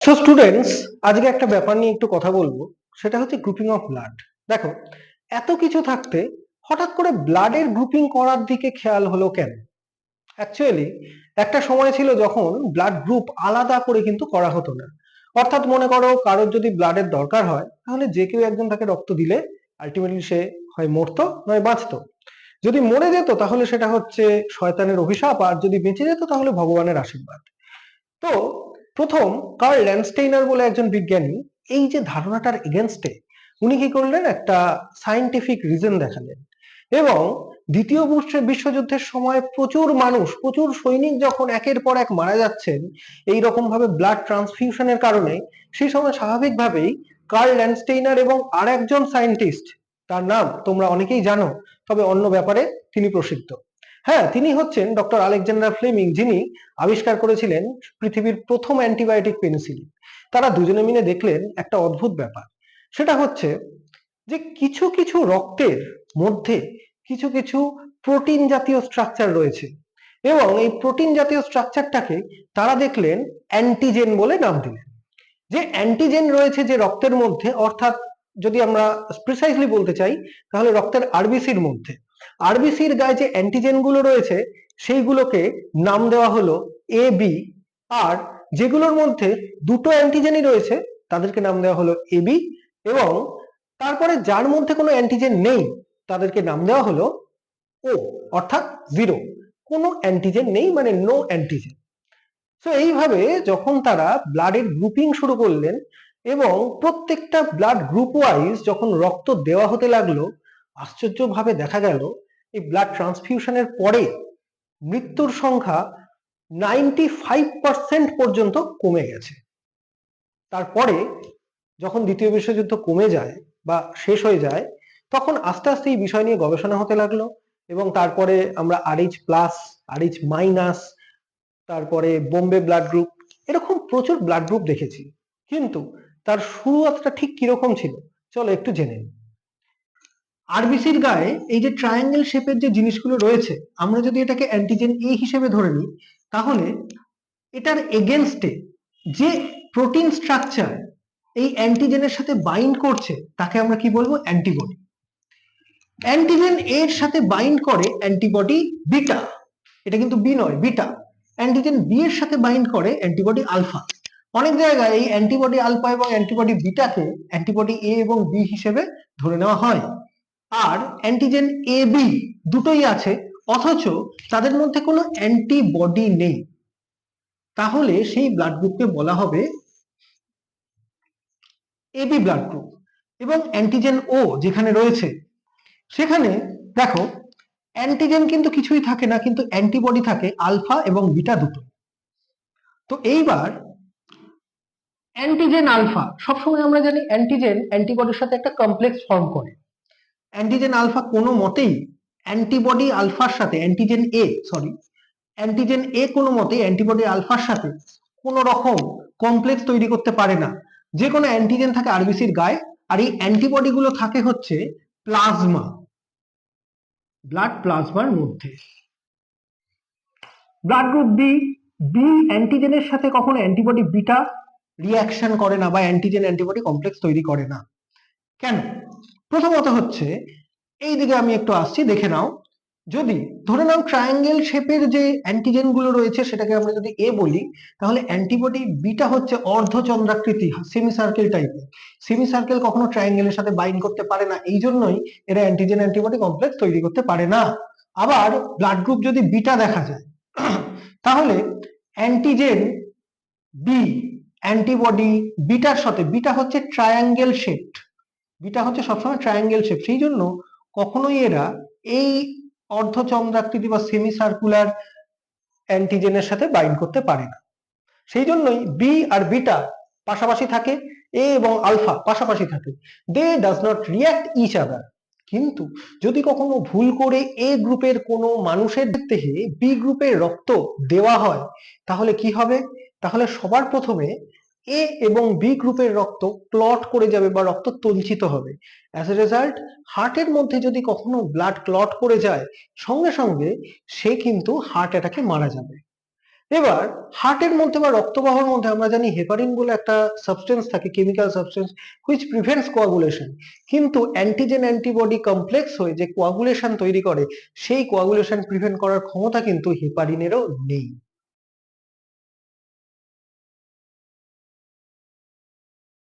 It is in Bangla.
সো স্টুডেন্টস, আজকে একটা ব্যাপার নিয়ে একটু কথা বলবো। সেটা হচ্ছে গ্রুপিং অফ ব্লাড। দেখো, এত কিছু থাকতে হঠাৎ করে ব্লাডের গ্রুপিং করার দিকে খেয়াল হলো কেন? অ্যাকচুয়ালি একটা সময় ছিল যখন ব্লাড গ্রুপ আলাদা করে কিন্তু করা হতো না। অর্থাৎ মনে করো কারোর যদি ব্লাডের দরকার হয় তাহলে যে কেউ একজন তাকে রক্ত দিলে আলটিমেটলি সে হয় মরতো নয় বাঁচতো। যদি মরে যেত তাহলে সেটা হচ্ছে শয়তানের অভিশাপ, আর যদি বেঁচে যেত তাহলে ভগবানের আশীর্বাদ। তো প্রথম কার্ল ল্যান্ডস্টেইনার বলে একজন বিজ্ঞানী এই যে ধারণাটার এগেনস্টে উনি কি করলেন, একটা সায়েন্টিফিক রিজন দেখালেন। এবং দ্বিতীয় বিশ্বযুদ্ধের সময় প্রচুর মানুষ, প্রচুর সৈনিক যখন একের পর এক মারা যাচ্ছেন এই রকম ভাবে ব্লাড ট্রান্সফিউশনের কারণে, সেই সময় স্বাভাবিকভাবেই কার্ল ল্যান্ডস্টেইনার এবং আর একজন সায়েন্টিস্ট, তার নাম তোমরা অনেকেই জানো, তবে অন্য ব্যাপারে তিনি প্রসিদ্ধ। হ্যাঁ, তিনি হচ্ছেন ডক্টর আলেকজান্ডার ফ্লেমিং, যিনি আবিষ্কার করেছিলেন পৃথিবীর প্রথম অ্যান্টিবায়োটিক পেনিসিলিন। তারা দুজনে মিলে দেখলেন একটা অদ্ভুত ব্যাপার। সেটা হচ্ছে যে কিছু কিছু রক্তের মধ্যে কিছু কিছু প্রোটিন জাতীয় স্ট্রাকচার রয়েছে, এবং এই প্রোটিন জাতীয় স্ট্রাকচারটাকে তারা দেখলেন অ্যান্টিজেন বলে নাম দিলেন। যে অ্যান্টিজেন রয়েছে যে রক্তের মধ্যে, অর্থাৎ যদি আমরা প্রিসাইজলি বলতে চাই তাহলে রক্তের আরবিসির মধ্যে, আরবিসির গায়ে যে অ্যান্টিজেন গুলো রয়েছে সেইগুলোকে নাম দেওয়া হলো এ বি। আর যেগুলোর মধ্যে দুটো অ্যান্টিজেনই রয়েছে তাদেরকে নাম দেওয়া হলো এবি। এবং তারপরে যার মধ্যে কোনো অ্যান্টিজেন নেই তাদেরকে নাম দেওয়া হলো ও, অর্থাৎ জিরো। কোনো অ্যান্টিজেন নেই মানে নো অ্যান্টিজেন। তো এইভাবে যখন তারা ব্লাডের গ্রুপিং শুরু করলেন এবং প্রত্যেকটা ব্লাড গ্রুপ ওয়াইজ যখন রক্ত দেওয়া হতে লাগলো, আশ্চর্যভাবে দেখা গেল এই ব্লাড ট্রান্সফিউশনের পরে মৃত্যুর সংখ্যা 95% পর্যন্ত কমে গেছে। তারপরে যখন দ্বিতীয় বিশ্বযুদ্ধ কমে যায় বা শেষ হয়ে যায়, তখন আস্তে আস্তে এই বিষয় নিয়ে গবেষণা হতে লাগলো। এবং তারপরে আমরা RH+, RH-, তারপরে বোম্বে ব্লাড গ্রুপ, এরকম প্রচুর ব্লাড গ্রুপ দেখেছি। কিন্তু তার শুরুয়াতটা ঠিক কিরকম ছিল চলো একটু জেনে নিই। আরবিসির গায়ে এই যে ট্রায়াঙ্গেল শেপের যে জিনিসগুলো রয়েছে, আমরা যদি এটাকে অ্যান্টিজেন এ হিসেবে ধরে নিই, তাহলে এটার এগেনস্টে যে প্রোটিন স্ট্রাকচার এই অ্যান্টিজেনের সাথে বাইন্ড করছে তাকে আমরা কি বলবো? অ্যান্টিবডি। অ্যান্টিজেন এর সাথে বাইন্ড করে অ্যান্টিবডি বিটা, এটা কিন্তু বি নয়, বিটা। অ্যান্টিজেন বি এর সাথে বাইন্ড করে অ্যান্টিবডি আলফা। অনেক জায়গায় এই অ্যান্টিবডি আলফা এবং অ্যান্টিবডি বিটাকে অ্যান্টিবডি এ এবং বি হিসেবে ধরে নেওয়া হয়। আর অ্যান্টিজেন এ বি দুটোই আছে, অথচ তাদের মধ্যে কোনো অ্যান্টিবডি নেই। তাহলে সেই ব্লাড গ্রুপকে বলা হবে এবি ব্লাড গ্রুপ। এবং অ্যান্টিজেন ও যেখানে রয়েছে সেখানে দেখো, অ্যান্টিজেন কিন্তু কিছুই থাকে না, কিন্তু অ্যান্টিবডি থাকে আলফা এবং বিটা দুটো। তো এইবার অ্যান্টিজেন আলফা, সবসময় আমরা জানি অ্যান্টিজেন অ্যান্টিবডির সাথে একটা কমপ্লেক্স ফর্ম করে। অ্যান্টিজেন আলফা কোনো মতেই অ্যান্টিবডি আলফার সাথে, অ্যান্টিজেন এ কোনো মতেই অ্যান্টিবডি আলফার সাথে কোনো রকম কমপ্লেক্স তৈরি করতে পারে না। যে কোনো অ্যান্টিজেন থাকে আরবিসির গায়ে, আর এই অ্যান্টিবডি গুলো থাকে হচ্ছে প্লাজমা, ব্লাড প্লাজমার মধ্যে। ব্লাড গ্রুপ বি, বি অ্যান্টিজেনের সাথে কখনো অ্যান্টিবডি বিটা রিয়াকশন করে না বা অ্যান্টিজেন অ্যান্টিবডি কমপ্লেক্স তৈরি করে না। কেন? প্রথমত হচ্ছে, এই দিকে আমি একটু আসছি, দেখে নাও। যদি ধরে নাও ট্রায়াঙ্গেল শেপের যে অ্যান্টিজেন গুলো রয়েছে সেটাকে আমরা যদি এ বলি, তাহলে অ্যান্টিবডি বিটা হচ্ছে অর্ধচন্দ্রাকৃতি, সেমি সার্কেল টাইপের। সেমি সার্কেল কখনো ট্রায়াঙ্গেলের সাথে বাইন্ড করতে পারে না, এই জন্যই এরা অ্যান্টিজেন অ্যান্টিবডি কমপ্লেক্স তৈরি করতে পারে না। আবার ব্লাড গ্রুপ যদি বিটা দেখা যায়, তাহলে অ্যান্টিজেন বি অ্যান্টিবডি বিটার সাথে, বিটা হচ্ছে ট্রায়াঙ্গেল শেপড, বিটা হচ্ছে সবসময় ট্রায়াঙ্গেল শেপ, সেই জন্য কখনোই এরা এই অর্ধচন্দ্রাকৃতি বা সেমি সার্কুলার অ্যান্টিজেনের সাথে বাইন্ড করতে পারে না। সেই জন্যই বি আর বিটা পাশাপাশি থাকে, এ এবং আলফা পাশাপাশি থাকে, they does not react each other. কিন্তু যদি কখনো ভুল করে এ গ্রুপের কোনো মানুষের দেহে বি গ্রুপের রক্ত দেওয়া হয়, তাহলে কি হবে? তাহলে সবার প্রথমে এ এবং বি গ্রুপের রক্ত ক্লট করে যাবে বা রক্ত তঞ্চিত হবে। অ্যাজ এ রেজাল্ট, হার্টের মধ্যে যদি কখনো ব্লাড ক্লট করে যায়, সঙ্গে সঙ্গে সে কিন্তু হার্ট অ্যাটাকে মারা যাবে। এবার হার্টের মধ্যে বা রক্তবাহর মধ্যে আমরা জানি হেপারিন বলে একটা সাবস্টেন্স থাকে, chemical substance which prevents coagulation, কিন্তু অ্যান্টিজেন অ্যান্টিবডি কমপ্লেক্স হয়ে যে কোয়াগুলেশন তৈরি করে সেই কোয়াগুলেশন প্রিভেন্ট করার ক্ষমতা কিন্তু হেপারিনেরও নেই।